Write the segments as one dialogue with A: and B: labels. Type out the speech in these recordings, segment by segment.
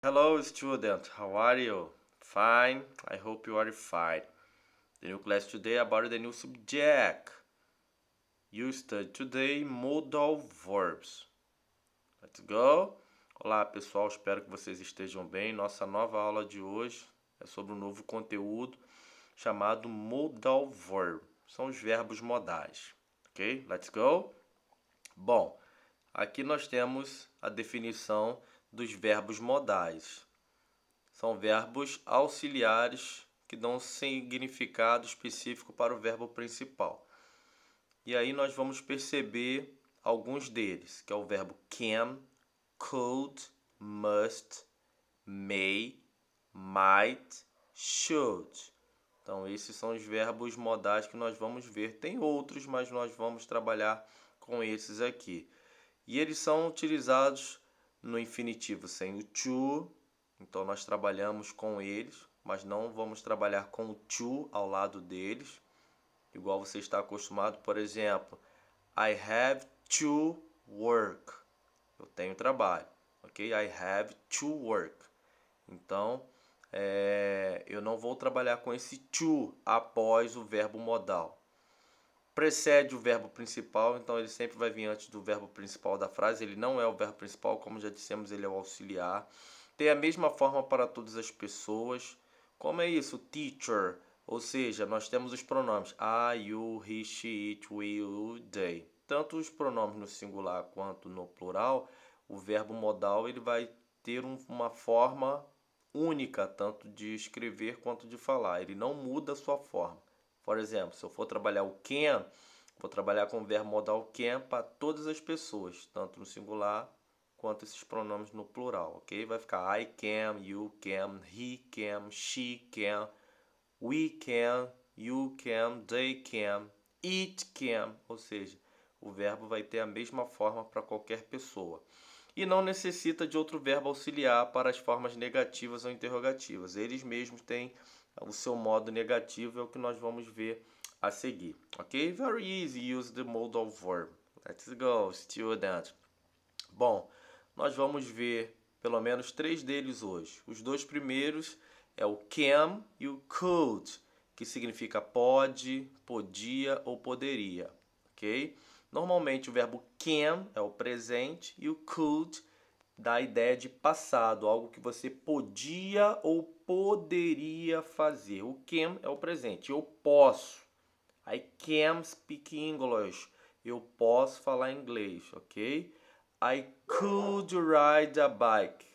A: Hello, student. How are you? Fine. I hope you are fine. The new class today about the new subject. You study today modal verbs. Let's go. Olá, pessoal. Espero que vocês estejam bem. Nossa nova aula de hoje é sobre um novo conteúdo chamado modal verb. São os verbos modais. Ok? Let's go. Bom, aqui nós temos a definição dos verbos modais. São verbos auxiliares que dão um significado específico para o verbo principal. E aí nós vamos perceber alguns deles, que é o verbo can, could, must, may, might, should. Então esses são os verbos modais que nós vamos ver. Tem outros, mas nós vamos trabalhar com esses aqui. E eles são utilizados no infinitivo sem o to. Então nós trabalhamos com eles, mas não vamos trabalhar com o to ao lado deles. Igual você está acostumado, por exemplo, I have to work. Eu tenho trabalho, ok? I have to work. Então, eu não vou trabalhar com esse to após o verbo modal. Precede o verbo principal, então ele sempre vai vir antes do verbo principal da frase. Ele não é o verbo principal, como já dissemos, ele é o auxiliar. Tem a mesma forma para todas as pessoas. Como é isso? Teacher. Ou seja, nós temos os pronomes I, you, he, she, it, we, you, they. Tanto os pronomes no singular quanto no plural, o verbo modal ele vai ter uma forma única, tanto de escrever quanto de falar. Ele não muda a sua forma. Por exemplo, se eu for trabalhar o can, vou trabalhar com o verbo modal can para todas as pessoas, tanto no singular quanto esses pronomes no plural, ok? Vai ficar I can, you can, he can, she can, we can, you can, they can, it can. Ou seja, o verbo vai ter a mesma forma para qualquer pessoa. E não necessita de outro verbo auxiliar para as formas negativas ou interrogativas. Eles mesmos têm o seu modo negativo, é o que nós vamos ver a seguir. Ok? Very easy, use the modal verb. Let's go, student. Bom, nós vamos ver pelo menos 3 deles hoje. Os 2 primeiros é o can e o could, que significa pode, podia ou poderia, ok? Normalmente o verbo can é o presente e o could dá a ideia de passado, algo que você podia ou poderia fazer. O can é o presente, eu posso. I can speak English. Eu posso falar inglês, ok? I could ride a bike.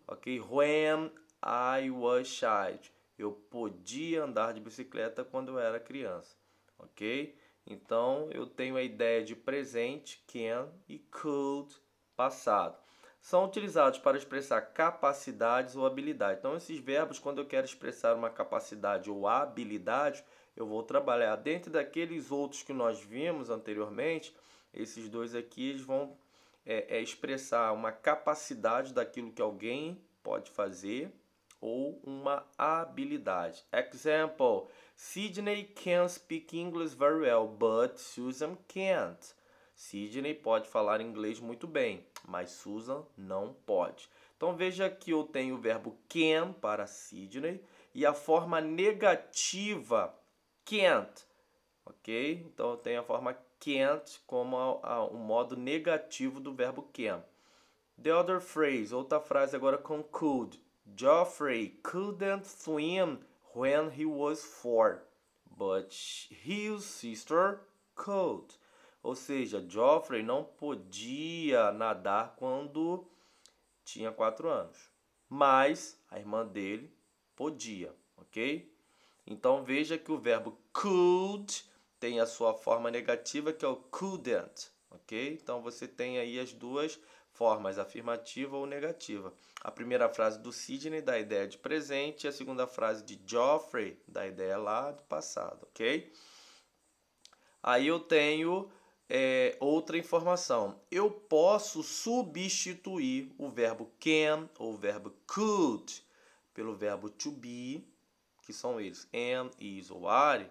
A: Ok? When I was child. Eu podia andar de bicicleta quando eu era criança. Ok? Então, eu tenho a ideia de presente, can, e could, passado. São utilizados para expressar capacidades ou habilidades. Então, esses verbos, quando eu quero expressar uma capacidade ou habilidade, eu vou trabalhar dentro daqueles outros que nós vimos anteriormente. Esses dois aqui eles vão expressar uma capacidade daquilo que alguém pode fazer ou uma habilidade. Example: Sydney can speak English very well, but Susan can't. Sydney pode falar inglês muito bem, mas Susan não pode. Então veja que eu tenho o verbo can para Sydney e a forma negativa can't, ok? Então eu tenho a forma can't como o modo negativo do verbo can. The other phrase, outra frase agora com could. Geoffrey couldn't swim when he was 4, but his sister could. Ou seja, Geoffrey não podia nadar quando tinha 4 anos, mas a irmã dele podia, ok? Então veja que o verbo could tem a sua forma negativa, que é o couldn't, ok? Então você tem aí as duas formas, afirmativa ou negativa. A primeira frase do Sidney dá a ideia de presente e a segunda frase de Geoffrey dá a ideia lá do passado, ok? Aí eu tenho outra informação. Eu posso substituir o verbo can ou o verbo could pelo verbo to be, que são eles am, is ou are,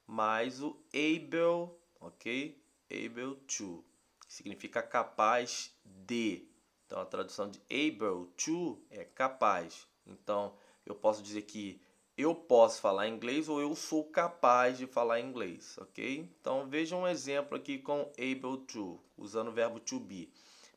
A: mais o able, ok? Able to, que significa capaz de. Então, a tradução de able to é capaz. Então, eu posso dizer que eu posso falar inglês ou eu sou capaz de falar inglês, ok? Então, veja um exemplo aqui com able to, usando o verbo to be.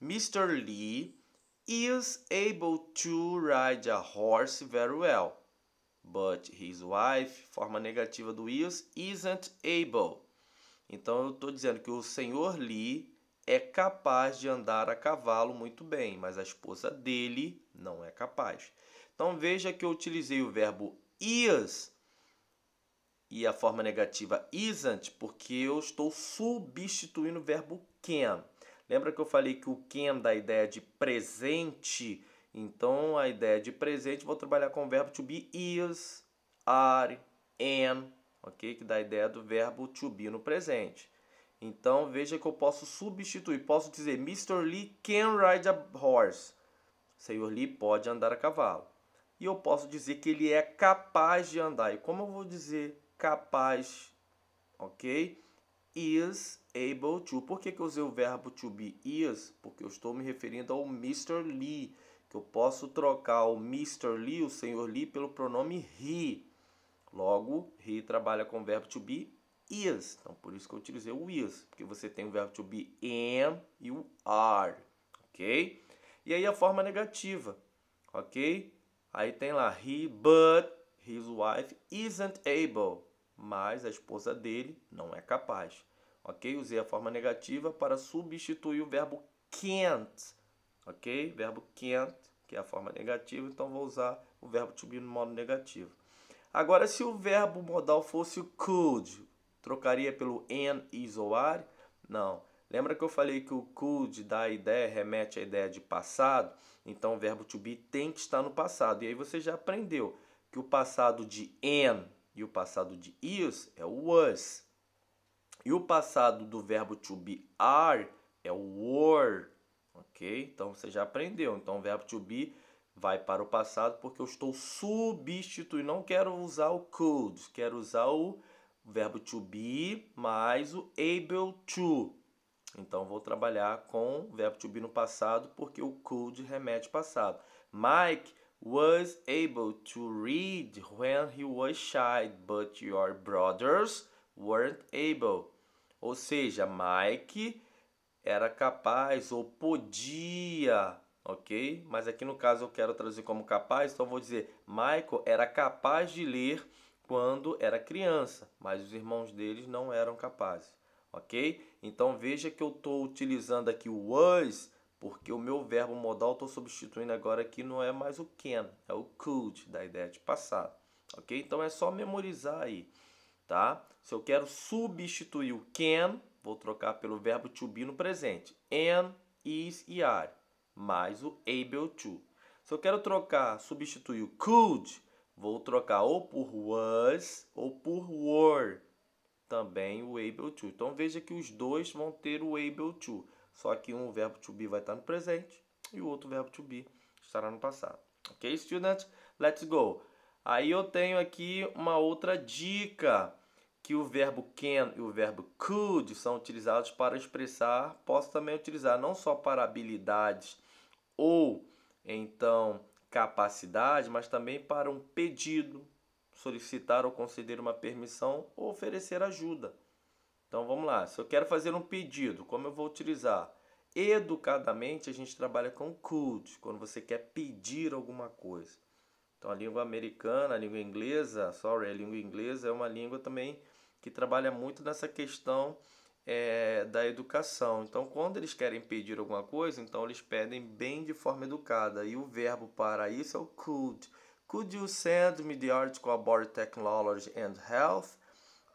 A: Mr. Lee is able to ride a horse very well, but his wife, forma negativa do is, isn't able. Então, eu estou dizendo que o senhor Lee é capaz de andar a cavalo muito bem, mas a esposa dele não é capaz. Então, veja que eu utilizei o verbo is e a forma negativa isn't porque eu estou substituindo o verbo can. Lembra que eu falei que o can dá a ideia de presente? Então, a ideia de presente, vou trabalhar com o verbo to be is, are, am, ok? Que dá a ideia do verbo to be no presente. Então, veja que eu posso substituir. Posso dizer, Mr. Lee can ride a horse. O senhor Lee pode andar a cavalo. E eu posso dizer que ele é capaz de andar. E como eu vou dizer capaz, ok? Is able to. Por que eu usei o verbo to be is? Porque eu estou me referindo ao Mr. Lee. Que eu posso trocar o Mr. Lee, o senhor Lee, pelo pronome he. Logo, he trabalha com o verbo to be is. Então, por isso que eu utilizei o is. Porque você tem o verbo to be am e o are. Ok? E aí a forma negativa. Ok? Aí tem lá, but his wife isn't able. Mas a esposa dele não é capaz. Ok? Usei a forma negativa para substituir o verbo can't. Ok? Verbo can't, que é a forma negativa. Então, vou usar o verbo to be no modo negativo. Agora, se o verbo modal fosse o could, trocaria pelo am, is ou are? Não. Lembra que eu falei que o could dá a ideia, remete à ideia de passado? Então, o verbo to be tem que estar no passado. E aí você já aprendeu que o passado de am e o passado de is é o was. E o passado do verbo to be are é o were. Ok? Então, você já aprendeu. Então, o verbo to be vai para o passado porque eu estou substituindo. Não quero usar o could, quero usar o verbo to be mais o able to. Então, vou trabalhar com o verbo to be no passado porque o could remete ao passado. Mike was able to read when he was shy, but your brothers weren't able. Ou seja, Mike era capaz ou podia, ok? Mas aqui no caso eu quero traduzir como capaz, então eu vou dizer Michael era capaz de ler quando era criança, mas os irmãos deles não eram capazes, ok? Então veja que eu estou utilizando aqui o was, porque o meu verbo modal estou substituindo agora aqui não é mais o can, é o could, da ideia de passado, ok? Então é só memorizar aí, tá? Se eu quero substituir o can, vou trocar pelo verbo to be no presente. Am, is e are, mais o able to. Se eu quero trocar, substituir o could, vou trocar ou por was ou por were, também o able to. Então veja que os dois vão ter o able to, só que um, o verbo to be vai estar no presente e o outro verbo to be estará no passado. Ok, students? Let's go! Aí eu tenho aqui uma outra dica, que o verbo can e o verbo could são utilizados para expressar, posso também utilizar não só para habilidades ou então capacidade, mas também para um pedido, solicitar ou conceder uma permissão ou oferecer ajuda. Então vamos lá, se eu quero fazer um pedido, como eu vou utilizar? Educadamente a gente trabalha com could, quando você quer pedir alguma coisa. Então a língua americana, a língua inglesa, a língua inglesa é uma língua também que trabalha muito nessa questão da educação. Então quando eles querem pedir alguma coisa, então eles pedem bem de forma educada. E o verbo para isso é o could. Could you send me the article about technology and health?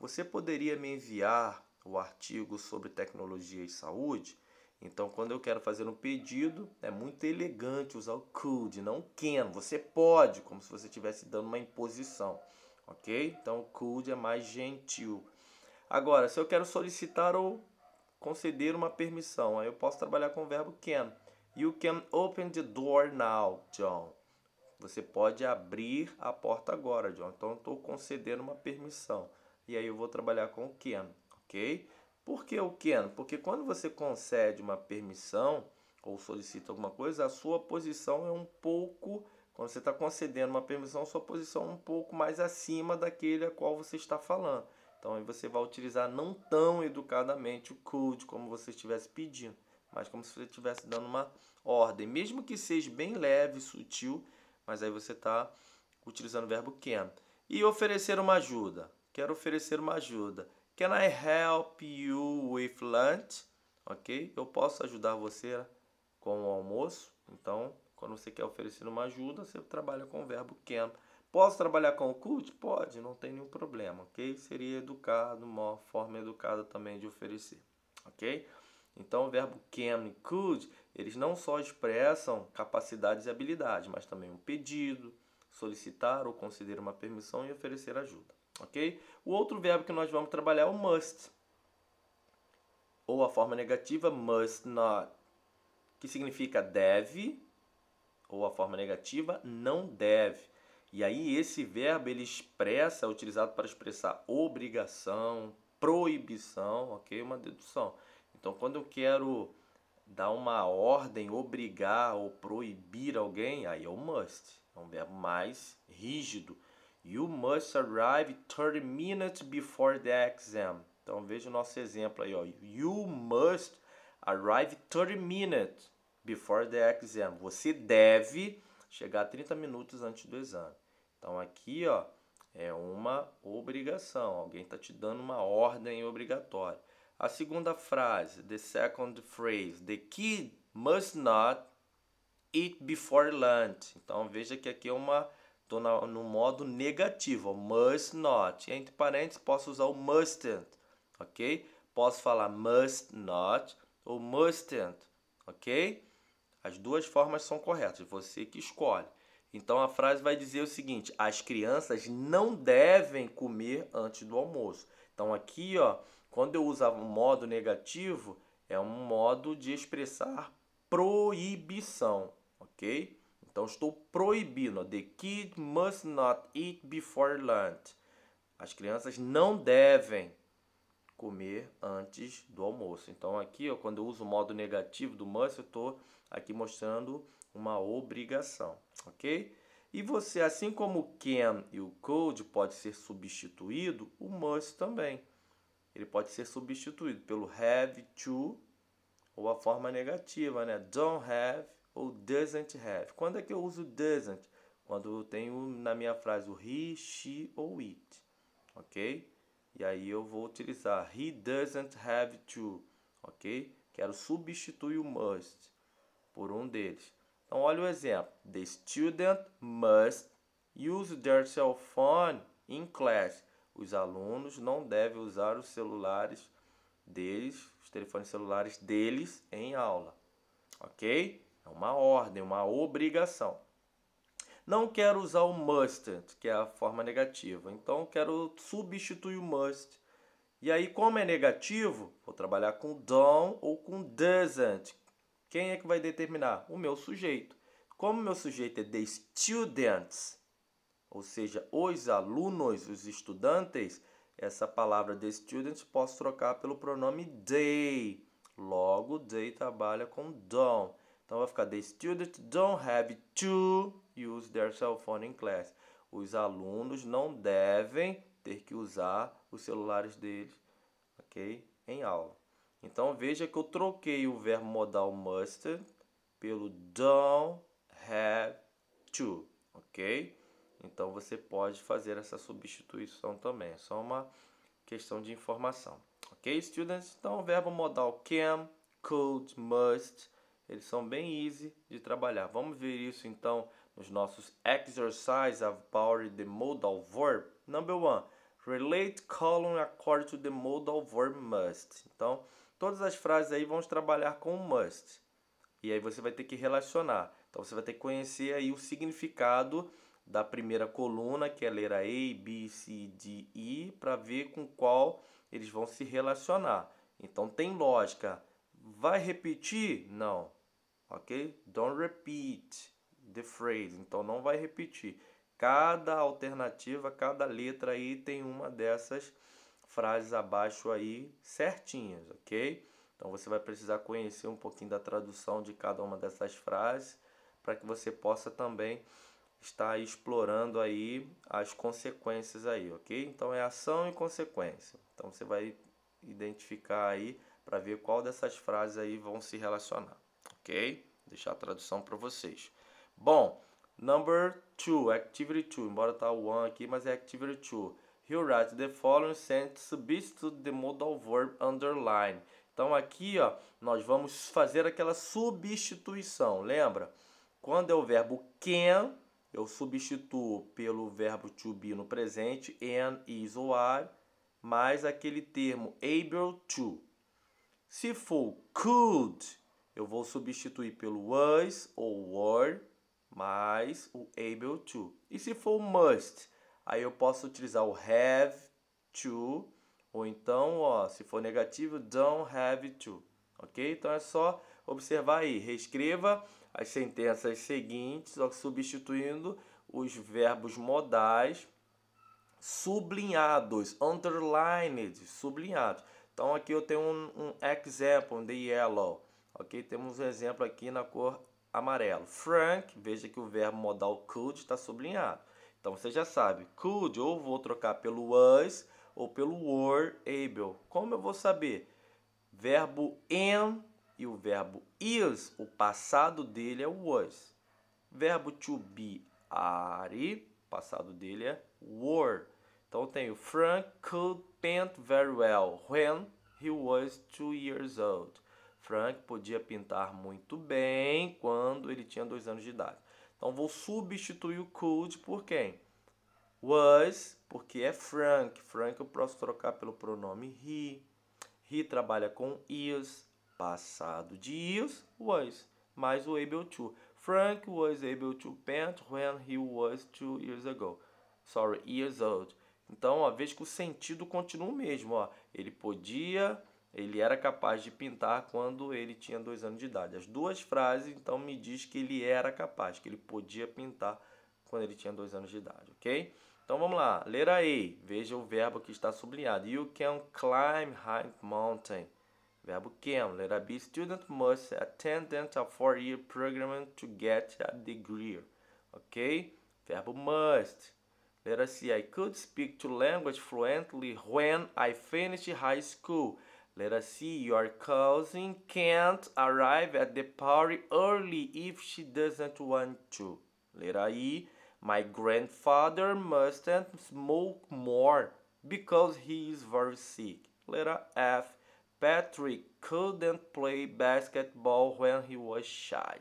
A: Você poderia me enviar o artigo sobre tecnologia e saúde? Então, quando eu quero fazer um pedido, é muito elegante usar o could, não can. Você pode, como se você estivesse dando uma imposição, ok? Então, o could é mais gentil. Agora, se eu quero solicitar ou conceder uma permissão, aí eu posso trabalhar com o verbo can. You can open the door now, John. Você pode abrir a porta agora, John. Então, eu estou concedendo uma permissão. E aí eu vou trabalhar com o can, ok? Por que o can? Porque quando você concede uma permissão ou solicita alguma coisa, a sua posição é um pouco, quando você está concedendo uma permissão, a sua posição é um pouco mais acima daquele a qual você está falando. Então aí você vai utilizar não tão educadamente o could, como você estivesse pedindo, mas como se você estivesse dando uma ordem, mesmo que seja bem leve, sutil, mas aí você está utilizando o verbo can. E oferecer uma ajuda. Quero oferecer uma ajuda. Can I help you with lunch? Ok? Eu posso ajudar você com o almoço? Então, quando você quer oferecer uma ajuda, você trabalha com o verbo can. Posso trabalhar com o could? Pode, não tem nenhum problema, ok? Seria educado, uma forma educada também de oferecer, ok? Então, o verbo can e could, eles não só expressam capacidades e habilidades, mas também um pedido, solicitar ou conceder uma permissão e oferecer ajuda, ok? O outro verbo que nós vamos trabalhar é o must, ou a forma negativa must not, que significa deve, ou a forma negativa não deve. E aí esse verbo ele expressa, é utilizado para expressar obrigação, proibição, ok? Uma dedução. Então, quando eu quero dar uma ordem, obrigar ou proibir alguém, aí é o must. É um verbo mais rígido. You must arrive 30 minutes before the exam. Então veja o nosso exemplo aí, ó. You must arrive 30 minutes before the exam. Você deve chegar 30 minutos antes do exame. Então aqui, ó, é uma obrigação. Alguém está te dando uma ordem obrigatória. A segunda frase, the second phrase, the kid must not eat before lunch. Então veja que aqui é estou no modo negativo, must not. E entre parênteses posso usar o mustn't, ok? Posso falar must not ou mustn't, ok? As duas formas são corretas, você que escolhe. Então a frase vai dizer o seguinte: as crianças não devem comer antes do almoço. Então aqui, ó, quando eu uso o modo negativo, é um modo de expressar proibição, ok? Então estou proibindo. The kid must not eat before lunch. As crianças não devem comer antes do almoço. Então aqui, ó, quando eu uso o modo negativo do must, eu estou aqui mostrando uma obrigação, ok? E você, assim como o can e o could pode ser substituído, o must também. Ele pode ser substituído pelo have to ou a forma negativa, né? Don't have ou doesn't have. Quando é que eu uso doesn't? Quando eu tenho na minha frase o he, she ou it, ok? E aí eu vou utilizar he doesn't have to, ok? Quero substituir o must por um deles. Então olha o exemplo. The student must use their cell phone in class. Os alunos não devem usar os celulares deles, os telefones celulares deles em aula, ok? É uma ordem, uma obrigação. Não quero usar o mustn't, que é a forma negativa. Então, quero substituir o must. E aí, como é negativo, vou trabalhar com don't ou com doesn't. Quem é que vai determinar? O meu sujeito. Como o meu sujeito é the students, ou seja, os alunos, os estudantes, essa palavra the students posso trocar pelo pronome they. Logo, they trabalha com don't. Então vai ficar the students don't have to use their cell phone in class. Os alunos não devem ter que usar os celulares deles, ok? Em aula. Então veja que eu troquei o verbo modal must pelo don't have to, ok? Então você pode fazer essa substituição também. É só uma questão de informação, ok, students? Então o verbo modal can, could, must, eles são bem easy de trabalhar. Vamos ver isso então nos nossos exercises about the modal verb. Number 1. Relate column according to the modal verb must. Então, todas as frases aí vamos trabalhar com must. E aí você vai ter que relacionar. Então, você vai ter que conhecer aí o significado da primeira coluna, que é a letra A, B, C, D, E, para ver com qual eles vão se relacionar. Então, tem lógica. Vai repetir? Não. Ok? Don't repeat the phrase. Então, não vai repetir. Cada alternativa, cada letra aí tem uma dessas frases abaixo aí certinhas, ok? Então você vai precisar conhecer um pouquinho da tradução de cada uma dessas frases para que você possa também estar explorando aí as consequências aí, ok? Então é ação e consequência. Então você vai identificar aí para ver qual dessas frases aí vão se relacionar, ok? Deixar a tradução para vocês. Bom, number 2, activity 2, embora tá o one aqui, mas é activity 2. He writes the following sentence, substitute the modal verb underline. Então aqui, ó, nós vamos fazer aquela substituição, lembra? Quando é o verbo can, eu substituo pelo verbo to be no presente, am, is ou are, mais aquele termo able to. Se for could, eu vou substituir pelo was ou were, mais o able to. E se for must, aí eu posso utilizar o have to, ou então, ó, se for negativo, don't have to. Ok? Então é só observar aí. Reescreva as sentenças seguintes, ó, substituindo os verbos modais sublinhados, underlined, sublinhados. Então aqui eu tenho um example de yellow, ok? Temos um exemplo aqui na cor amarelo. Frank, veja que o verbo modal could está sublinhado. Então você já sabe, could ou vou trocar pelo was ou pelo were able. Como eu vou saber? Verbo am e o verbo is, o passado dele é was. Verbo to be, are, o passado dele é were. Então eu tenho Frank could paint very well when he was 2 years old. Frank podia pintar muito bem quando ele tinha 2 anos de idade. Então vou substituir o could por quem? Was, porque é Frank. Frank eu posso trocar pelo pronome he. He trabalha com is, passado de is, was, mais o able to. Frank was able to paint when he was 2 years ago. Sorry, years old. Então, ó, veja que o sentido continua o mesmo. Ó. Ele era capaz de pintar quando ele tinha 2 anos de idade. As duas frases, então, me diz que ele era capaz, que ele podia pintar quando ele tinha 2 anos de idade, ok? Então, vamos lá. Letra A. Veja o verbo que está sublinhado. You can climb high mountain. Verbo can. Letra B. Student must attend a 4-year program to get a degree. Ok? Verbo must. Letra C. I could speak to language fluently when I finished high school. Letra C. Your cousin can't arrive at the party early if she doesn't want to. Letra E. My grandfather mustn't smoke more because he is very sick. Letra F. Patrick couldn't play basketball when he was shy.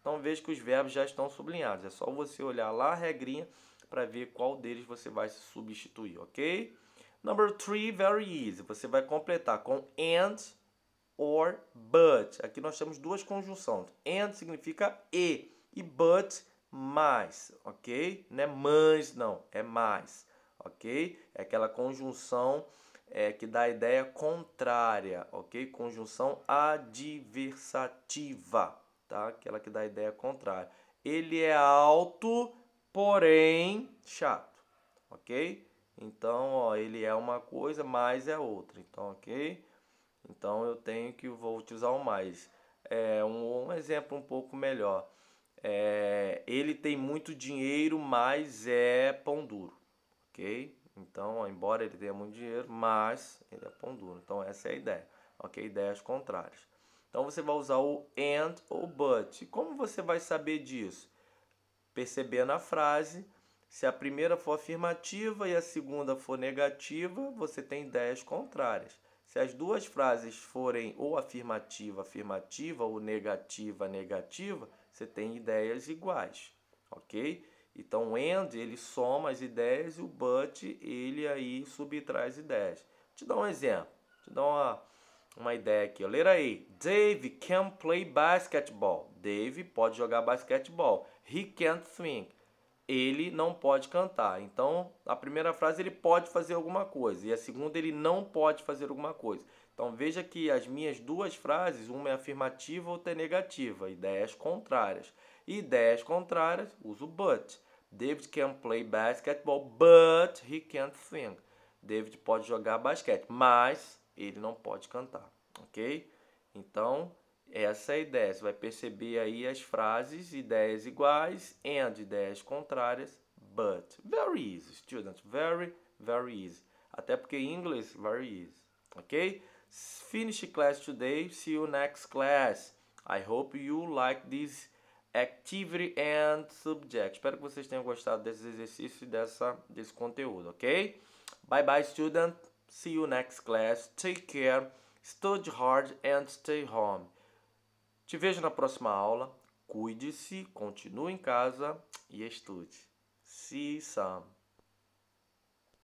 A: Então veja que os verbos já estão sublinhados. É só você olhar lá a regrinha para ver qual deles você vai substituir, ok? Number 3, very easy. Você vai completar com and or but. Aqui nós temos duas conjunções. And significa e but mais, ok? Não é mais, não, é mais, ok? É aquela conjunção que dá a ideia contrária, ok? Conjunção adversativa, tá? Aquela que dá a ideia contrária. Ele é alto, porém chato, ok? Então, ó, ele é uma coisa, mas é outra, então, ok? Então, vou utilizar o mais. Um exemplo um pouco melhor. Ele tem muito dinheiro, mas é pão duro, ok? Então, ó, embora ele tenha muito dinheiro, mas ele é pão duro. Então, essa é a ideia, ok? Ideias contrárias. Então, você vai usar o and ou but. E como você vai saber disso? Percebendo a frase, se a primeira for afirmativa e a segunda for negativa, você tem ideias contrárias. Se as duas frases forem ou afirmativa, afirmativa, ou negativa, negativa, você tem ideias iguais, ok? Então, o and, ele soma as ideias e o but, ele aí subtrai as ideias. Vou te dar um exemplo, te dar uma ideia aqui. Letra aí. Dave can play basketball. Dave pode jogar basquetebol. He can't sing. Ele não pode cantar. Então, a primeira frase ele pode fazer alguma coisa. E a segunda ele não pode fazer alguma coisa. Então, veja que as minhas duas frases, uma é afirmativa, outra é negativa. Ideias contrárias. E ideias contrárias, uso but. David can play basketball, but he can't sing. David pode jogar basquete, mas ele não pode cantar, ok? Então, essa é a ideia. Você vai perceber aí as frases, ideias iguais, and, ideias contrárias, but. Very easy, students. Very, very easy. Até porque em inglês, very easy. Ok? Finish class today. See you next class. I hope you like this activity and subject. Espero que vocês tenham gostado desse exercício e desse conteúdo, ok? Bye bye, student. See you next class. Take care. Study hard and stay home. Te vejo na próxima aula. Cuide-se, continue em casa e estude. See you some.